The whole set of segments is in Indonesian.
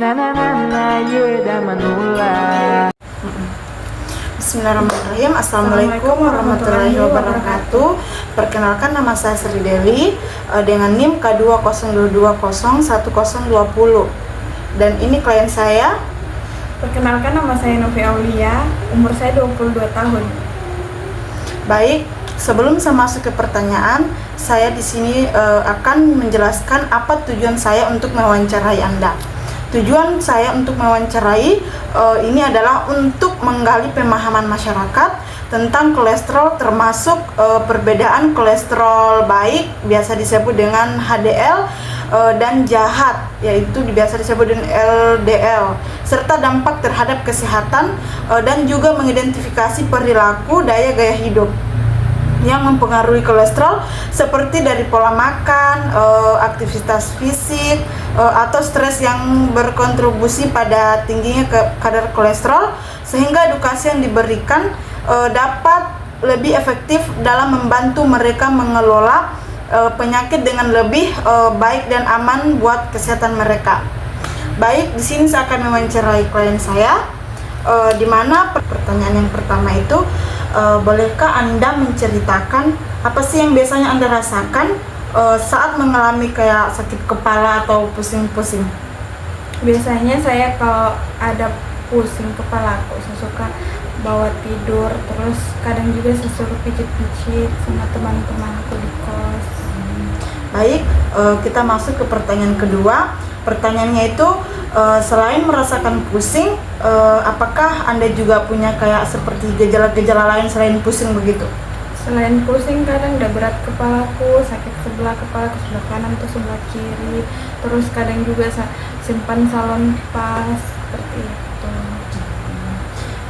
Yeda menular. Bismillahirrahmanirrahim. Assalamualaikum warahmatullahi wabarakatuh. Perkenalkan, nama saya Sri Deli dengan NIM K202201020. Dan ini klien saya. Perkenalkan, nama saya Novi Aulia, umur saya 22 tahun. Baik, sebelum saya masuk ke pertanyaan, saya di sini akan menjelaskan apa tujuan saya untuk mewawancarai Anda. Tujuan saya untuk mewawancarai ini adalah untuk menggali pemahaman masyarakat tentang kolesterol, termasuk perbedaan kolesterol baik, biasa disebut dengan HDL, dan jahat, yaitu biasa disebut dengan LDL, serta dampak terhadap kesehatan, dan juga mengidentifikasi perilaku daya gaya hidup yang mempengaruhi kolesterol, seperti dari pola makan, aktivitas fisik, atau stres yang berkontribusi pada tingginya kadar kolesterol, sehingga edukasi yang diberikan dapat lebih efektif dalam membantu mereka mengelola penyakit dengan lebih baik dan aman buat kesehatan mereka. Baik, di sini saya akan mewawancarai klien saya, di mana pertanyaan yang pertama itu, bolehkah Anda menceritakan apa sih yang biasanya Anda rasakan saat mengalami kayak sakit kepala atau pusing-pusing? Biasanya saya kalau ada pusing kepala, saya suka bawa tidur, terus kadang juga saya suruh pijit-pijit sama teman-temanku di kos. Baik, kita masuk ke pertanyaan kedua. Pertanyaannya itu, selain merasakan pusing, apakah Anda juga punya kayak seperti gejala-gejala lain selain pusing begitu? Selain pusing, kadang udah berat kepalaku, sakit sebelah kepala, ke sebelah kanan atau sebelah kiri. Terus kadang juga simpan salon pas, seperti itu.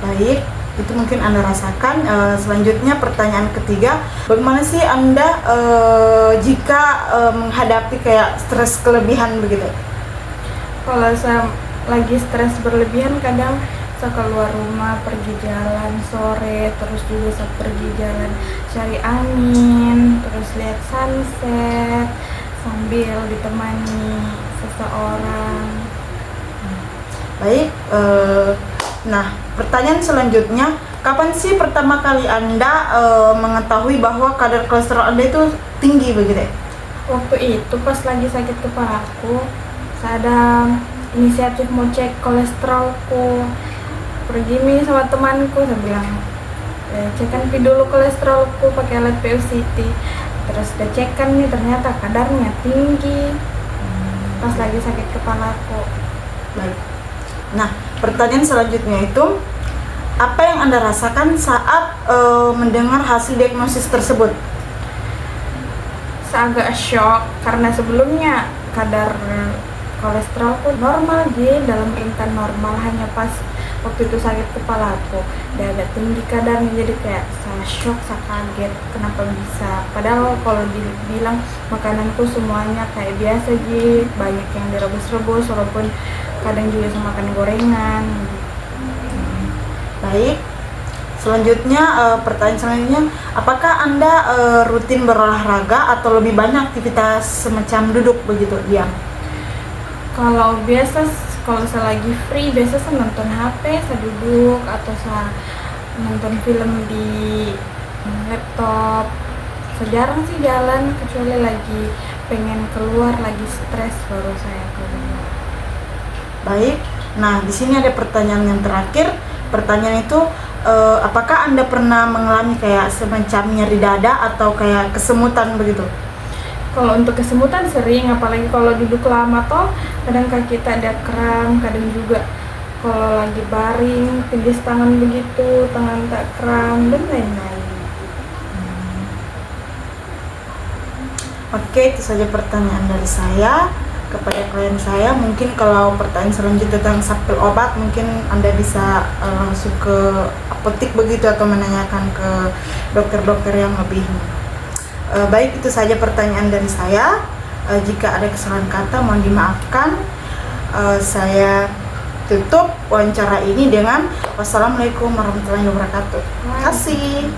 Baik, itu mungkin Anda rasakan. Selanjutnya pertanyaan ketiga, bagaimana sih Anda jika menghadapi kayak stres kelebihan begitu? Kalau saya lagi stres berlebihan, kadang saya keluar rumah, pergi jalan sore, terus juga saya pergi jalan cari angin, terus lihat sunset sambil ditemani seseorang. Baik, nah pertanyaan selanjutnya, kapan sih pertama kali Anda mengetahui bahwa kadar kolesterol Anda itu tinggi begitu? Waktu itu pas lagi sakit kepalaku, saya ada inisiatif mau cek kolesterolku. Pergi nih sama temanku, saya bilang, cekkan dulu kolesterolku pakai alat POCT. Terus udah cekkan nih, ternyata kadarnya tinggi pas lagi sakit kepalaku. Baik. Nah, pertanyaan selanjutnya itu, apa yang Anda rasakan saat mendengar hasil diagnosis tersebut? Saya agak shock karena sebelumnya kadar kolesterolku normal, dalam rentan normal, hanya pas waktu itu sakit kepala aku udah agak tinggi kadarnya, jadi kayak saya shock, saya kaget kenapa bisa, padahal kalau dibilang makananku semuanya kayak biasa banyak yang direbus-rebus, walaupun kadang juga saya makan gorengan. Baik, selanjutnya pertanyaan selanjutnya, apakah Anda rutin berolahraga atau lebih banyak aktivitas semacam duduk begitu diam? Kalau saya lagi free, biasa saya nonton HP, saya duduk, atau saya nonton film di laptop. Sejarang sih jalan, kecuali lagi pengen keluar, lagi stres baru saya keluar. Baik, nah di sini ada pertanyaan yang terakhir. Pertanyaan itu, apakah Anda pernah mengalami kayak semacam nyeri dada atau kayak kesemutan begitu? Kalau untuk kesemutan sering, apalagi kalau duduk lama toh kadang kaki kita ada kram, kadang juga kalau lagi baring, tindis tangan begitu, tangan tak kram, dan lain-lain. Oke, itu saja pertanyaan dari saya kepada klien saya. Mungkin kalau pertanyaan selanjutnya tentang sampel obat, mungkin Anda bisa langsung ke apotek begitu, atau menanyakan ke dokter-dokter yang lebih. Baik, itu saja pertanyaan dari saya. Jika ada kesalahan kata, mohon dimaafkan. Saya tutup wawancara ini dengan wassalamualaikum warahmatullahi wabarakatuh. Terima kasih.